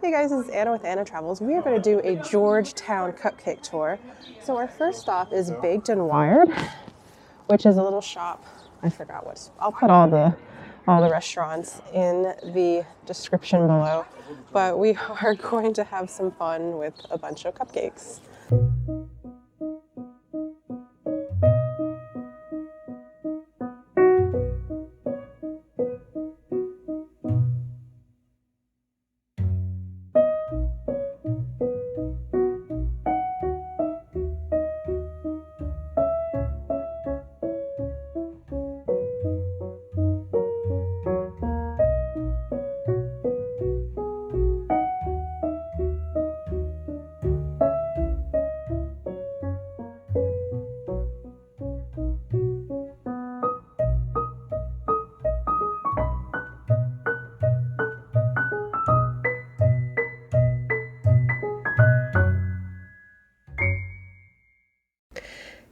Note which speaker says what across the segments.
Speaker 1: Hey guys, this is Anna with Anna Travels. We are going to do a Georgetown Cupcake tour. So our first stop is Baked and Wired, which is a little shop. I forgot what. I'll put all the restaurants in the description below. But we are going to have some fun with a bunch of cupcakes.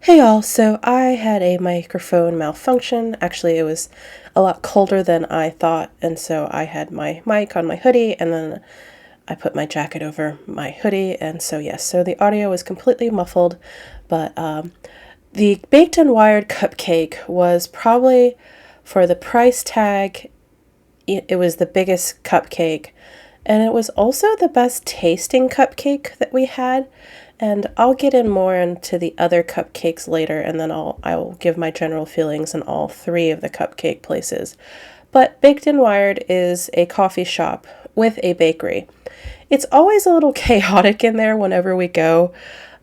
Speaker 1: Hey y'all, so I had a microphone malfunction. Actually, it was a lot colder than I thought, and so I had my mic on my hoodie, and then I put my jacket over my hoodie, and so yes, so the audio was completely muffled, but the Baked and Wired cupcake was probably, for the price tag, it was the biggest cupcake, and it was also the best tasting cupcake that we had. And I'll get in more into the other cupcakes later, and then I'll give my general feelings on all three of the cupcake places. But Baked and Wired is a coffee shop with a bakery. It's always a little chaotic in there whenever we go,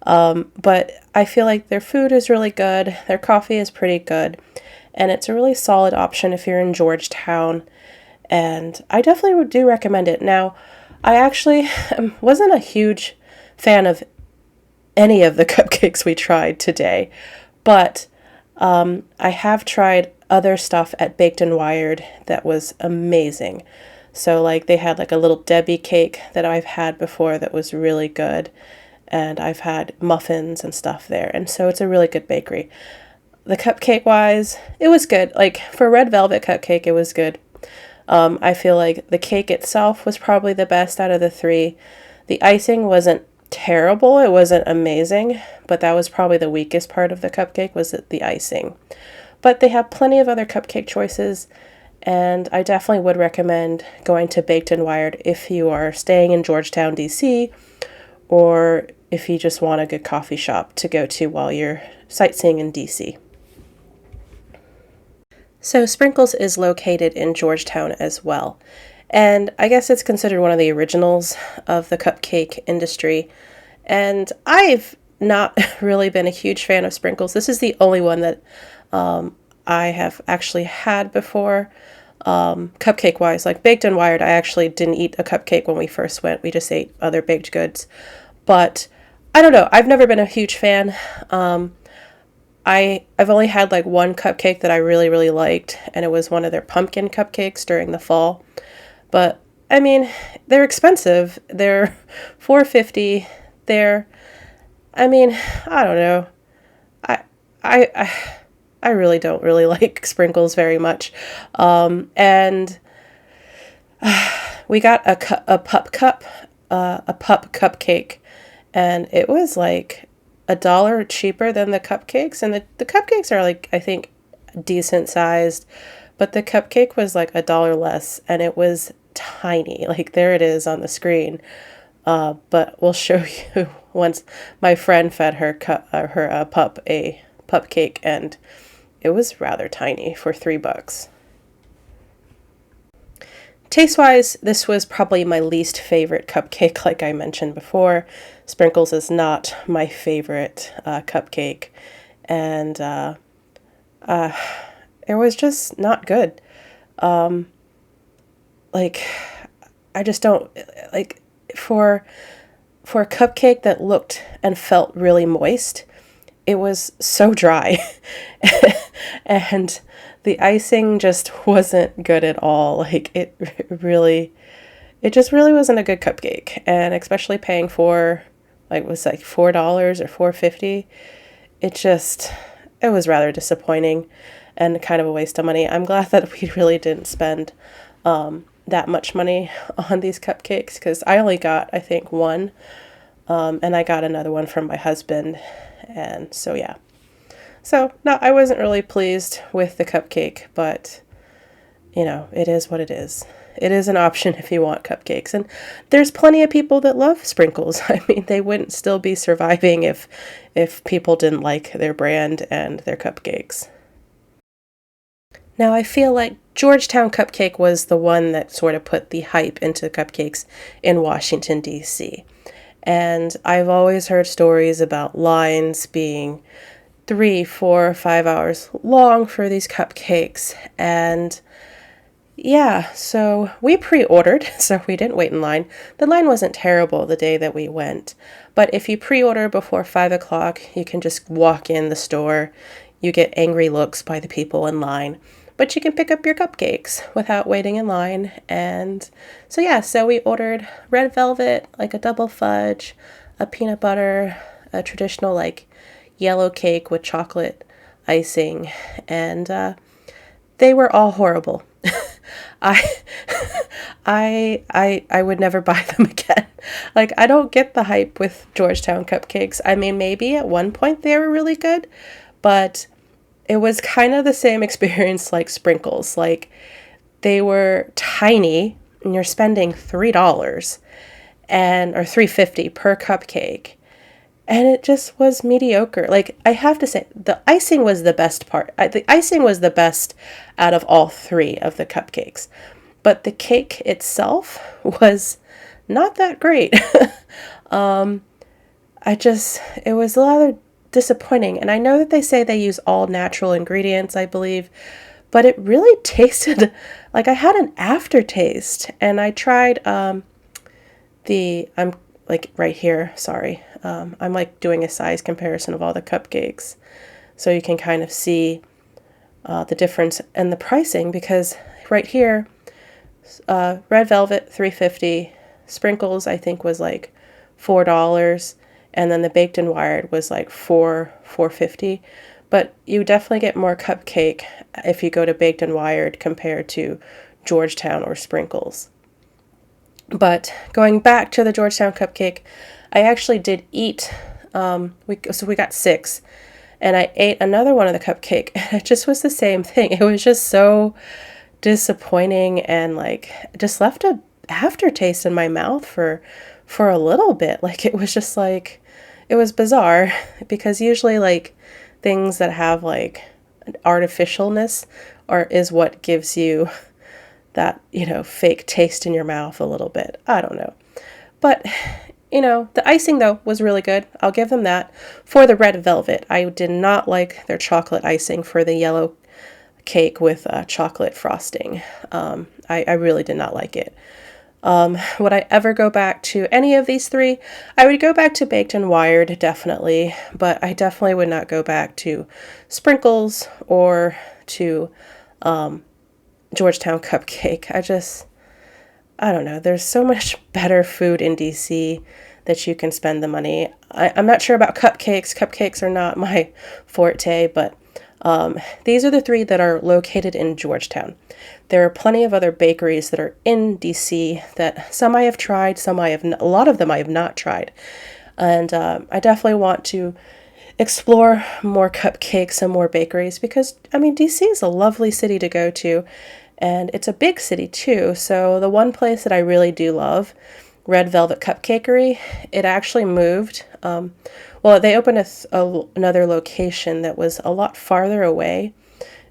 Speaker 1: but I feel like their food is really good, their coffee is pretty good, and it's a really solid option if you're in Georgetown, and I definitely do recommend it. Now, I actually wasn't a huge fan of any of the cupcakes we tried today, but I have tried other stuff at Baked and Wired that was amazing. So like they had like a little Debbie cake that I've had before that was really good, and I've had muffins and stuff there, and so it's a really good bakery. The cupcake wise, it was good. Like for red velvet cupcake, it was good. I feel like the cake itself was probably the best out of the three. The icing wasn't terrible, it wasn't amazing, but that was probably the weakest part of the cupcake, was the icing. But they have plenty of other cupcake choices, and I definitely would recommend going to Baked and Wired if you are staying in Georgetown DC, or if you just want a good coffee shop to go to while you're sightseeing in DC. So Sprinkles is located in Georgetown as well. And I guess it's considered one of the originals of the cupcake industry. And I've not really been a huge fan of Sprinkles. This is the only one that I have actually had before, cupcake-wise. Like Baked and Wired, I actually didn't eat a cupcake when we first went. We just ate other baked goods. But I don't know. I've never been a huge fan. I've only had like one cupcake that I really, really liked, and it was one of their pumpkin cupcakes during the fall. But I mean, they're expensive. They're $4.50. I mean, I don't know. I really don't really like Sprinkles very much. And we got a pup cupcake, and it was like $1 cheaper than the cupcakes. And the cupcakes are like, I think, decent sized, but the cupcake was like $1 less, and it was tiny. Like there it is on the screen, but we'll show you once my friend fed her pup a pup cake, and it was rather tiny for $3. Taste wise, this was probably my least favorite cupcake. Like I mentioned before, Sprinkles is not my favorite cupcake, and it was just not good. Like, I just don't, like, for a cupcake that looked and felt really moist, it was so dry. And the icing just wasn't good at all. Like, it just really wasn't a good cupcake. And especially paying for, like, it was like $4 or $4.50. It was rather disappointing and kind of a waste of money. I'm glad that we really didn't spend that much money on these cupcakes because I only got, I think, one, and I got another one from my husband, and so yeah. So, no, I wasn't really pleased with the cupcake, but, you know, it is what it is. It is an option if you want cupcakes, and there's plenty of people that love sprinkles. I mean, they wouldn't still be surviving if people didn't like their brand and their cupcakes. Now, I feel like Georgetown Cupcake was the one that sort of put the hype into cupcakes in Washington, DC. And I've always heard stories about lines being 3, 4, 5 hours long for these cupcakes. And yeah, so we pre-ordered, so we didn't wait in line. The line wasn't terrible the day that we went. But if you pre-order before 5 o'clock, you can just walk in the store. You get angry looks by the people in line. But you can pick up your cupcakes without waiting in line. And so yeah, so we ordered red velvet, like a double fudge, a peanut butter, a traditional like yellow cake with chocolate icing, and they were all horrible. I I would never buy them again. Like, I don't get the hype with Georgetown cupcakes. I mean, maybe at one point they were really good, but it was kind of the same experience like sprinkles. Like, they were tiny and you're spending $3 and or $3.50 per cupcake. And it just was mediocre. Like, I have to say, the icing was the best part. The icing was the best out of all three of the cupcakes. But the cake itself was not that great. It was a little disappointing. And I know that they say they use all natural ingredients, I believe. But it really tasted like I had an aftertaste. And I tried I'm like right here, sorry. I'm like doing a size comparison of all the cupcakes. So you can kind of see the difference in the pricing, because right here, red velvet, $3.50. Sprinkles, I think, was like $4. And then the baked and wired was like $4.50. But you definitely get more cupcake if you go to baked and wired compared to Georgetown or sprinkles. But going back to the Georgetown cupcake, I actually did eat, we got 6, and I ate another one of the cupcake, and it just was the same thing. It was just so disappointing, and like just left a aftertaste in my mouth for a little bit. Like, it was just like, it was bizarre, because usually like things that have like an artificialness is what gives you that, fake taste in your mouth a little bit. I don't know. But, the icing, though, was really good. I'll give them that. For the red velvet, I did not like their chocolate icing for the yellow cake with chocolate frosting. I really did not like it. Would I ever go back to any of these three? I would go back to baked and wired, definitely. But I definitely would not go back to sprinkles or to Georgetown Cupcake. I don't know. There's so much better food in DC that you can spend the money. I'm not sure about cupcakes. Cupcakes are not my forte, but these are the three that are located in Georgetown. There are plenty of other bakeries that are in DC that some I have tried, a lot of them I have not tried. And I definitely want to explore more cupcakes and more bakeries, because, I mean, DC is a lovely city to go to. And it's a big city too, so the one place that I really do love, Red Velvet Cupcakery, it actually moved. They opened another location that was a lot farther away.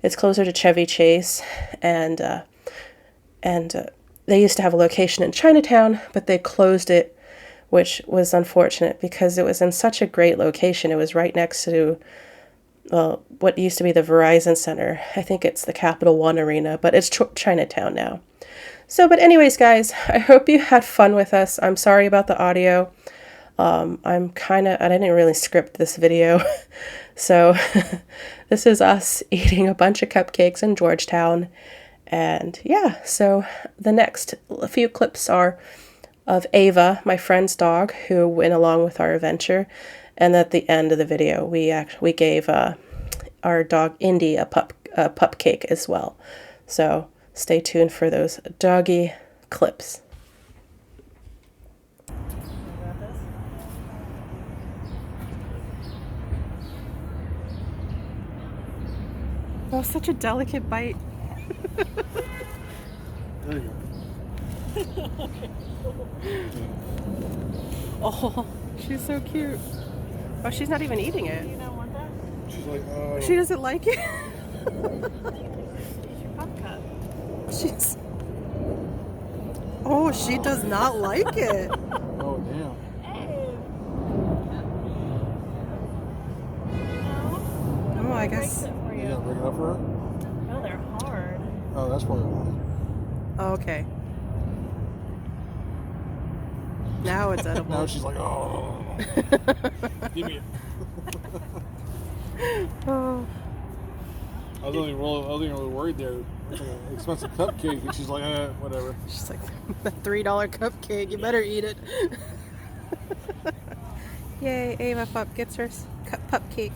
Speaker 1: It's closer to Chevy Chase, and they used to have a location in Chinatown, but they closed it, which was unfortunate because it was in such a great location. It was right next to what used to be the Verizon Center. I think it's the Capital One Arena, but it's Chinatown now. So, but anyways, guys, I hope you had fun with us. I'm sorry about the audio. I didn't really script this video. So this is us eating a bunch of cupcakes in Georgetown. And yeah, so the next few clips are of Ava, my friend's dog, who went along with our adventure. And at the end of the video, we gave our dog Indy a pup cake as well. So stay tuned for those doggy clips. Oh, such a delicate bite.
Speaker 2: There you go.
Speaker 1: Oh, she's so cute. Oh, she's not even eating it.
Speaker 3: You don't want that?
Speaker 2: She's like, oh.
Speaker 1: She doesn't like it.
Speaker 3: It's your pup cup.
Speaker 1: She's. Oh, she does not like it.
Speaker 2: Oh, damn.
Speaker 3: Hey.
Speaker 1: Oh, I guess.
Speaker 3: For
Speaker 2: You
Speaker 3: you.
Speaker 2: gotta break it up for her?
Speaker 3: Oh, they're hard.
Speaker 2: Oh, that's probably why.
Speaker 1: Oh, okay. Now it's edible.
Speaker 2: Now she's like, oh. Give me it.
Speaker 1: Oh.
Speaker 2: I wasn't even really worried there. It's like an expensive cupcake, and she's like, whatever.
Speaker 1: She's like, the $3 cupcake, you better eat it. Yay, Ava Pup gets her pup cake.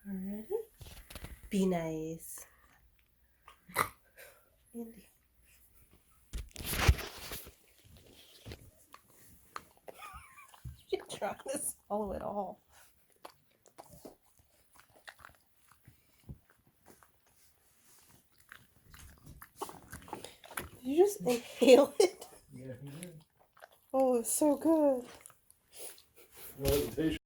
Speaker 1: Alrighty. Be nice. Andy. You're trying to swallow it all. Did you just inhale it?
Speaker 2: Yeah, he did.
Speaker 1: Oh, it's so good.
Speaker 2: Well, it tastes